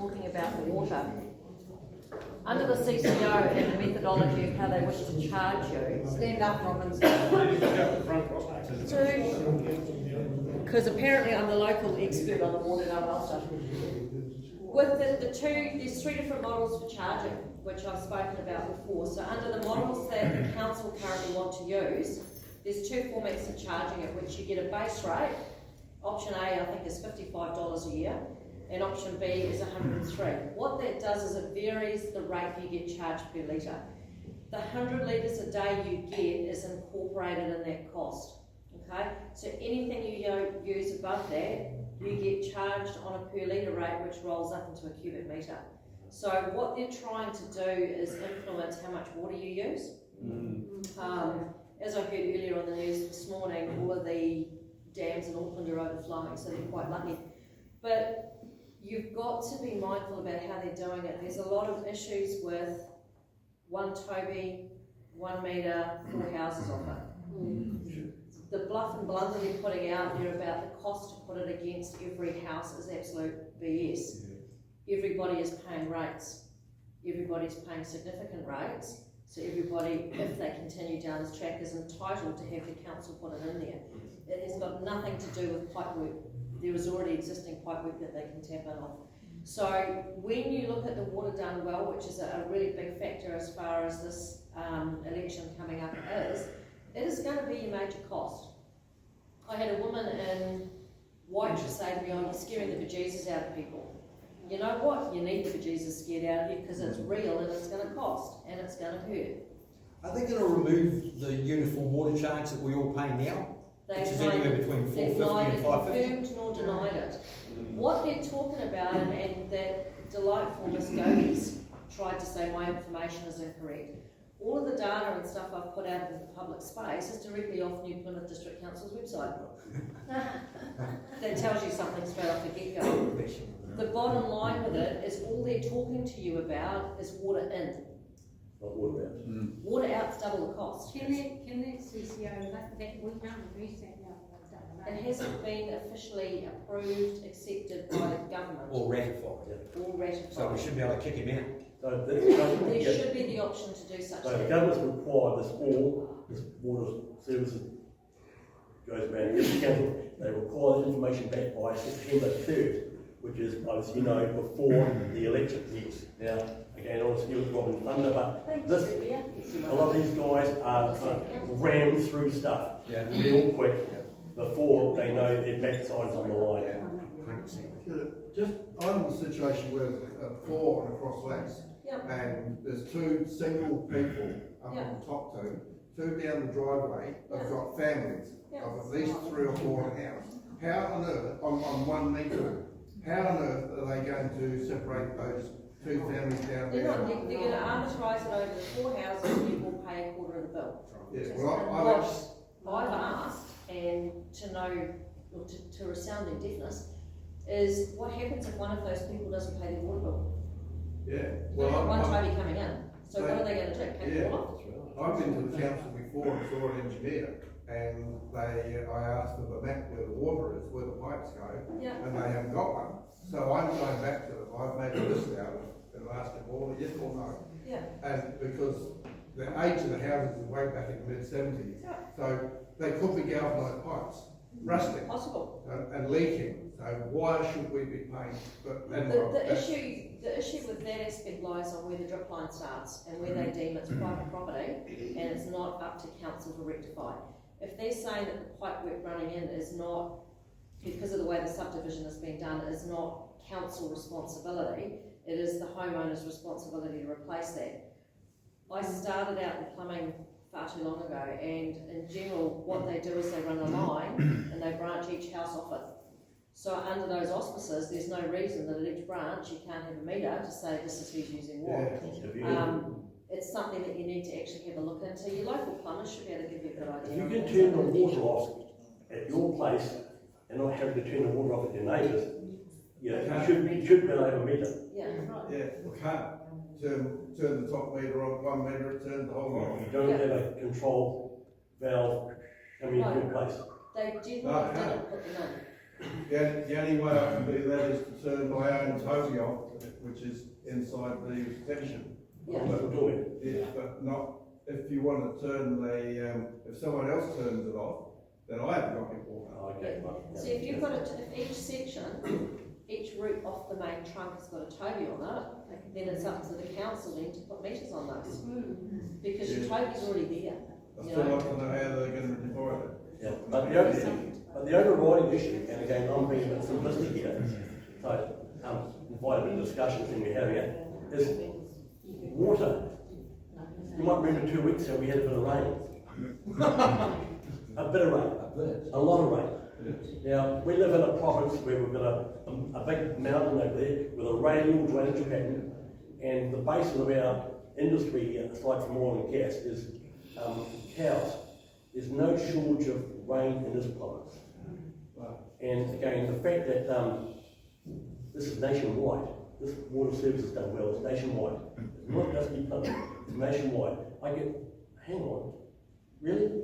talking about the water. Under the CCO and the methodology of how they wish to charge you, stand up, Robbins. Because apparently I'm the local expert on the water now, Ulster. With the two, there's three different models for charging, which I've spoken about before. So under the models that the council currently want to use, there's two formats of charging it, which you get a base rate. Option A, I think, is $55 a year, and option B is 103. What that does is it varies the rate you get charged per litre. The 100 litres a day you get is incorporated in that cost. Okay, so anything you use above that, you get charged on a per litre rate, which rolls up into a cubic metre. So what they're trying to do is influence how much water you use. As I heard earlier on the news this morning, all of the dams in Auckland are overflowing, so they're quite lucky. But you've got to be mindful about how they're doing it. There's a lot of issues with 1 Toby, 1 metre, 4 houses off it. The bluff and blunder they're putting out there about the cost to put it against every house is absolute BS. Everybody is paying rates. Everybody's paying significant rates. So everybody, if they continue down this track, is entitled to have the council put it in there. It has got nothing to do with pipe work. There is already existing pipe work that they can tap in on. So when you look at the water done well, which is a really big factor as far as this election coming up is, it is going to be a major cost. I had a woman in White say to me, "Oh, you're scaring the bejesus out of people." You know what? You need the bejesus scared out of you because it's real and it's going to cost and it's going to hurt. Are they going to remove the uniform water charge that we all pay now? Which is anywhere between $4.50 and $5.50? Confirmed nor denied it. What they're talking about, and that delightful Miss Gomes tried to say my information is incorrect. All of the data and stuff I've put out in the public space is directly off New Plymouth District Council's website. That tells you something straight off the get-go. The bottom line with it is all they're talking to you about is water in. Not water out. Water out's double the cost. Can that CCO, that we can't reduce that now? It hasn't been officially approved, accepted by the government. Or ratified. Or ratified. So we should be able to kick him out. So there should be the option to do such so thing. the government's required this water services goes around every council. They require the information back by September 3rd, which is, as you know, before the election. Yes. Now, again, I want to steal Robin thunder, but this, a lot of these guys are rammed through stuff real quick before they know their backside's on the line. Just, I'm in a situation where there's a floor and a cross legs, and there's two single people up on the top two down the driveway have got families of at least 3 or 4 in the house. How on earth, on 1 metre, how on earth are they going to separate those two families down They're there? not, they're going to arbitrarise it over the 4 houses and you will pay a quarter of the bill. Yeah, I've asked, and to know, or to resound their deafness, is what happens if one of those people doesn't pay their water bill? yeah. They've got one Toby coming in, so what are they going to do? Take it off? I've been to the council before and saw an engineer, and I asked for the map where the water is, where the pipes go, and they haven't got one. So I'm going back to them. I've made a list out of it and asked them all yes or no. And because the age of the houses is way back in the mid-70s, so they could be galvanised pipes, rusting, possible, and leaking. So why should we be paying? The issue with that aspect lies on where the drip line starts and where they deem it's private property and it's not up to council to rectify. If they're saying that the pipe work running in is not, because of the way the subdivision has been done, is not council responsibility, it is the homeowner's responsibility to replace that. I started out in plumbing far too long ago, and in general what they do is they run a line and they branch each house off it. So under those auspices, there's no reason that at each branch you can't have a meter to say this is who's using what. It's something that you need to actually have a look into. Your local plumbers should be able to give you a good idea. If you can turn the water off at your place and not having to turn the water off at your neighbours, you should be able to have a meter. We can't turn the top meter on 1 meter, it turns the whole lot. You don't have a control valve coming into your place. They generally didn't put them in. The only way I can do that is to turn my own toby off, which is inside the extension. Yeah. But not, if you want to turn the, if someone else turns it off, then I haven't got any water. Oh, okay. So if you've got if each section, each route off the main trunk has got a toby on it, then it's up to the council then to put meters on those. Because your toby's already there. I still like to know how they're going to divide it. Yeah, but the overriding issue, and again, I'm being a bit simplistic here, so, invite a bit of discussion when we're having it, is water. You might remember 2 weeks ago we had a bit of rain. A bit of rain, a lot of rain. Now, we live in a province where we've got a big mountain over there with a radial drainage pattern, and the basis of our industry here, aside from oil and gas, is cows. There's no shortage of rain in this province. And again, the fact that this is nationwide, this water service has done well, it's nationwide. It's not just New Plymouth, it's nationwide. I get, hang on, really?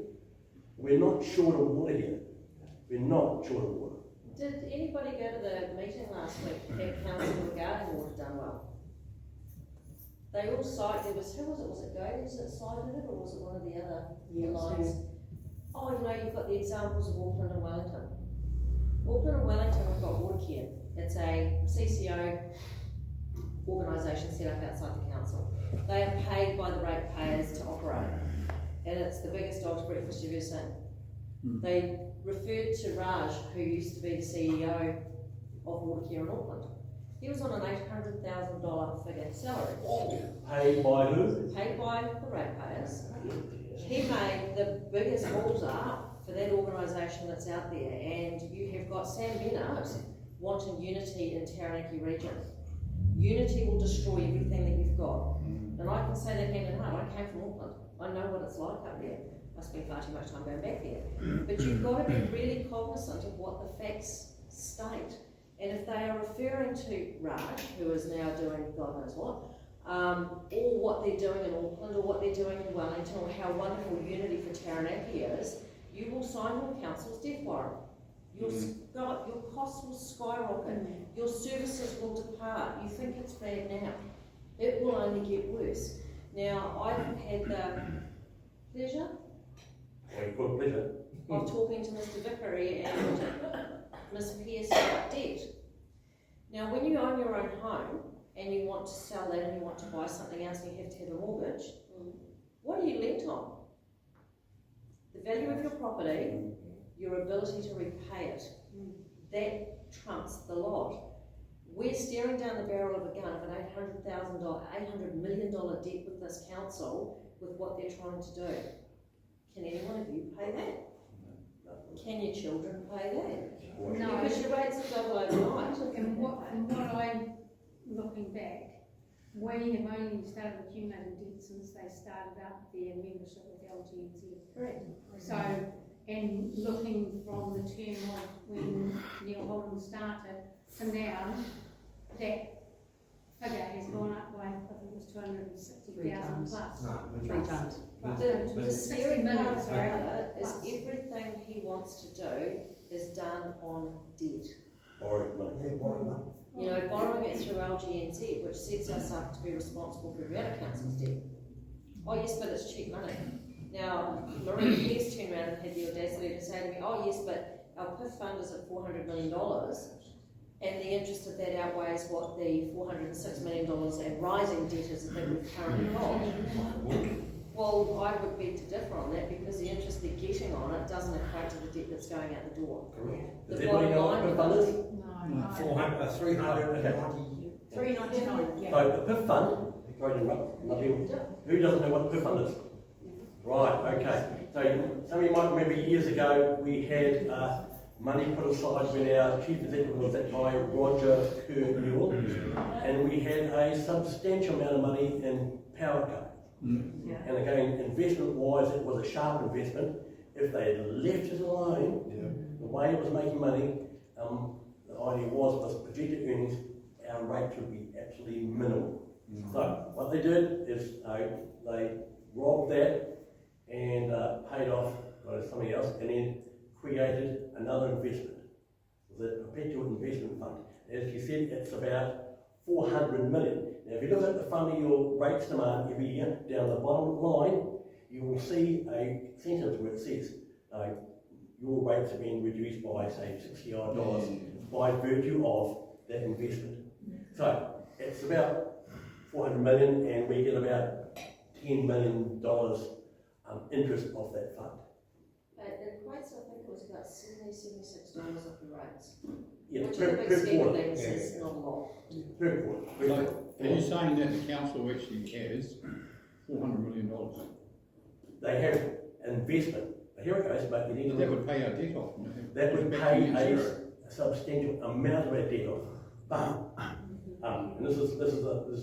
We're not short of water here. We're not short of water. Did anybody go to the meeting last week at council regarding water done well? They all cited, who was it Goldie's that cited it, or was it one of the other lines? Oh, you've got the examples of Auckland and Wellington. Auckland and Wellington have got water care. It's a CCO organisation set up outside the council. They are paid by the ratepayers to operate, and it's the biggest dog's breakfast you've ever seen. They referred to Raj, who used to be the CEO of water care in Auckland. He was on an $800,000 figure salary. Paid by who? Paid by the ratepayers. He made the biggest balls up for that organisation that's out there, and you have got Sam Bennett wanting unity in Taranaki region. Unity will destroy everything that you've got. And I can say that hand in heart. I came from Auckland. I know what it's like up there. I spent far too much time going back there. But you've got to be really cognizant of what the facts state. And if they are referring to Raj, who is now doing God knows what, or what they're doing in Auckland, or what they're doing in Wellington, or how wonderful unity for Taranaki is, you will sign your council's death warrant. Your costs will skyrocket. Your services will depart. You think it's bad now. It will only get worse. Now, I've had the pleasure of talking to Mr. Vickery and Ms. Pearce about debt. Now, when you own your own home and you want to sell that and you want to buy something else and you have to have a mortgage, what are you lent on? The value of your property, your ability to repay it. That trumps the lot. We're staring down the barrel of a gun of an $800 million debt with this council with what they're trying to do. Can any one of you pay that? Can your children pay that? No. Because your rates are double overnight. And what I'm looking back, we have only started accumulating debt since they started up their membership with LGNZ. Correct. So, and looking from the term of when Neil Holden started to now, that figure has gone up by, I think it was 260,000 plus. No, 3 times. The scary part sorry. about it is everything he wants to do is done on debt. Borrowed money. You know, borrowing it through LGNZ, which sets us up to be responsible for the other council's debt. Oh yes, but it's cheap money. Now, Marie Pearce turned around and had the audacity to say to me, oh yes, but our PIF fund is at $400 million, and the interest of that outweighs what the $406 million and rising debt is that we've currently got. Well, I would beg to differ on that because the interest they're getting on it doesn't equate to the debt that's going out the door. Does The anybody bottom know what line PIF fund is? No. 390. 399. So the PIF fund, sorry to interrupt, who doesn't know what the PIF fund is? Right, okay. So some of you might remember years ago we had money put aside when our chief executive was that guy Roger Kerr-Newell, and we had a substantial amount of money in power. And again, investment-wise, it was a sharp investment. If they had left it alone, the way it was making money, the idea was projected earnings, our rate would be absolutely minimal. So what they did is they robbed that and paid off something else, and then created another investment. the perpetual investment fund. As you said, it's about 400 million. Now, if you look at the fund of your rates demand every year, down the bottom line, you will see a sentence where it says, your rates are being reduced by, say, $60 by virtue of that investment. So, it's about 400 million, and we get about $10 million interest off that fund. It equates, I think it was about $76 of the rates. Yeah, Which per in the big scheme of quarter. things is not a lot. Per quarter. So, are you saying that the council actually has $400 million? They have investment. Here it goes, but you need to That look. would pay our debt off. wouldn't it? That would Back pay to net zero. a substantial amount of our debt off. But, and this is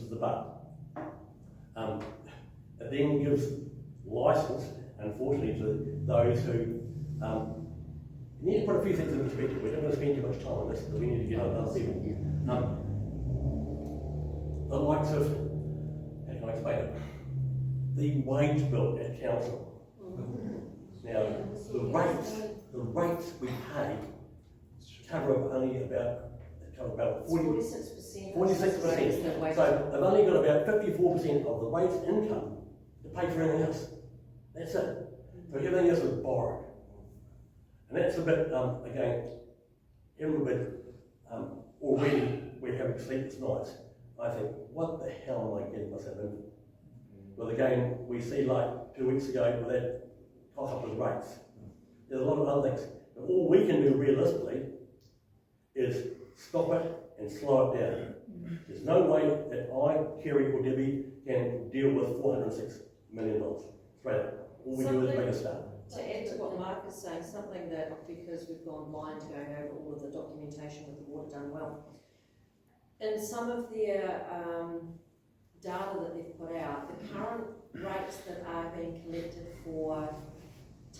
the but. It then gives license, unfortunately, to those who, you need to put a few things in perspective. We're not going to spend too much time on this, because we need to get other people. The likes of, how can I explain it? The wage bill at council. Now, the rates we pay cover up only about 46%. 46%. So they've only got about 54% of the rate's income to pay for everything else. That's it. So everything else is borrowed. And that's a bit, again, every bit, already we're having sleepless nights. I think, what the hell am I getting myself into? Well, again, we see like 2 weeks ago with that cock up with rates. There's a lot of other things. But all we can do realistically is stop it and slow it down. There's no way that I, Kerry or Debbie can deal with $406 million. Straight up. All we do is make a start. To add to what Mark is saying, something that, because we've gone blind going over all of the documentation with the water done well, in some of their data that they've put out, the current rates that are being collected for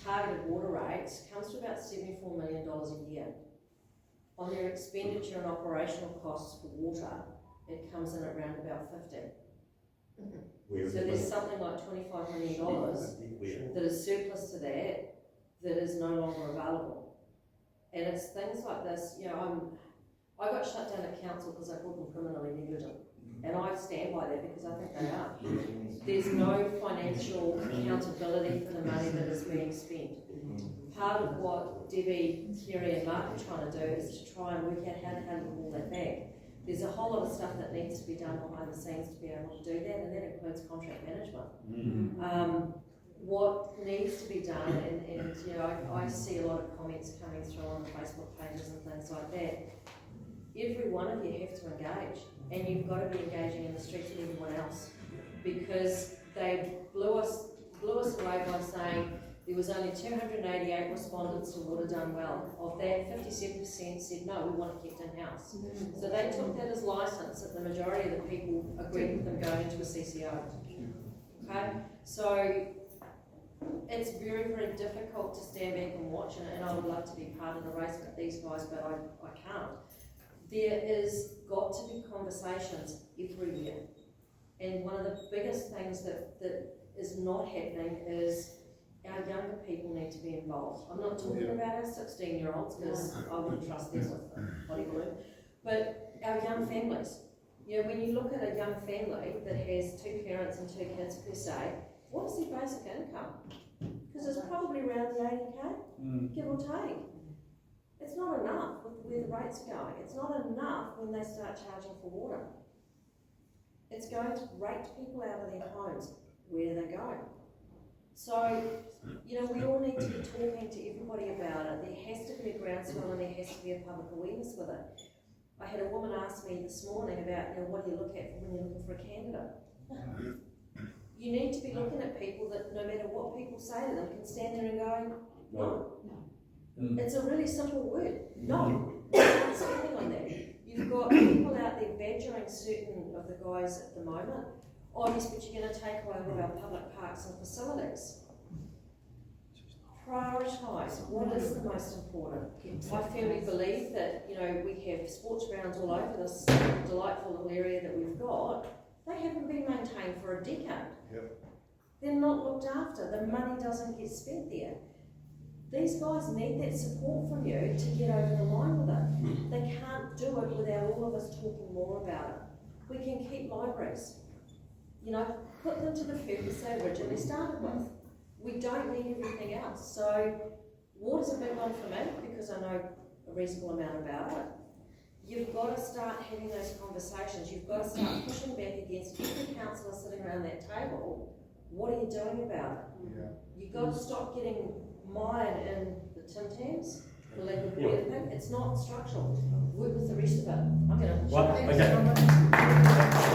targeted water rates comes to about $74 million a year. On their expenditure and operational costs for water, it comes in at around about 50. So there's something like $25 million that is surplus to that is no longer available. And it's things like this, you know, I got shut down at council because I called them criminally negligent. And I stand by that because I think they are. There's no financial accountability for the money that is being spent. Part of what Debbie, Kerry and Mark are trying to do is to try and work out how to pull that back. There's a whole lot of stuff that needs to be done behind the scenes to be able to do that, and that includes contract management. What needs to be done, and you know, I see a lot of comments coming through on Facebook pages and things like that. Every one of you have to engage, and you've got to be engaging in the streets with everyone else, because they blew us away by saying there was only 288 respondents to water done well. Of that, 57% said no, we want it kept in-house. So they took that as license that the majority of the people agreed with them going into a CCO. Okay, so it's very, very difficult to stand back and watch, and I would love to be part of the race with these guys, but I can't. There is got to be conversations every year, and one of the biggest things that is not happening is our younger people need to be involved. I'm not talking about our 16-year-olds, because I wouldn't trust them with a body balloon, but our young families. You know, when you look at a young family that has 2 parents and 2 kids per se, what's their basic income? Because it's probably around the 80k, give or take. It's not enough with where the rates are going. It's not enough when they start charging for water. It's going to rate people out of their homes. Where do they go? So, you know, we all need to be talking to everybody about it. There has to be a groundswell and there has to be a public awareness with it. I had a woman ask me this morning about, you know, what do you look at when you're looking for a candidate? You need to be looking at people that, no matter what people say to them, can stand there and go, no. It's a really simple word. No. You're not spending on that. You've got people out there badgering certain of the guys at the moment. Oh yes, but you're going to take away all our public parks and facilities. Prioritise what is the most important. I firmly believe that, you know, we have sports grounds all over this delightful little area that we've got. They haven't been maintained for a decade. They're not looked after. The money doesn't get spent there. These guys need that support from you to get over the line with it. They can't do it without all of us talking more about it. We can keep libraries, you know, put them to the purpose they originally started with. We don't need everything else. So water's a big one for me because I know a reasonable amount about it. You've got to start having those conversations. You've got to start pushing back against every councillor sitting around that table. What are you doing about it? Yeah. You've got to stop getting mired in the Tim Tams, for lack of a better thing. It's not structural. Work with the rest of it. I'm going to Right, okay.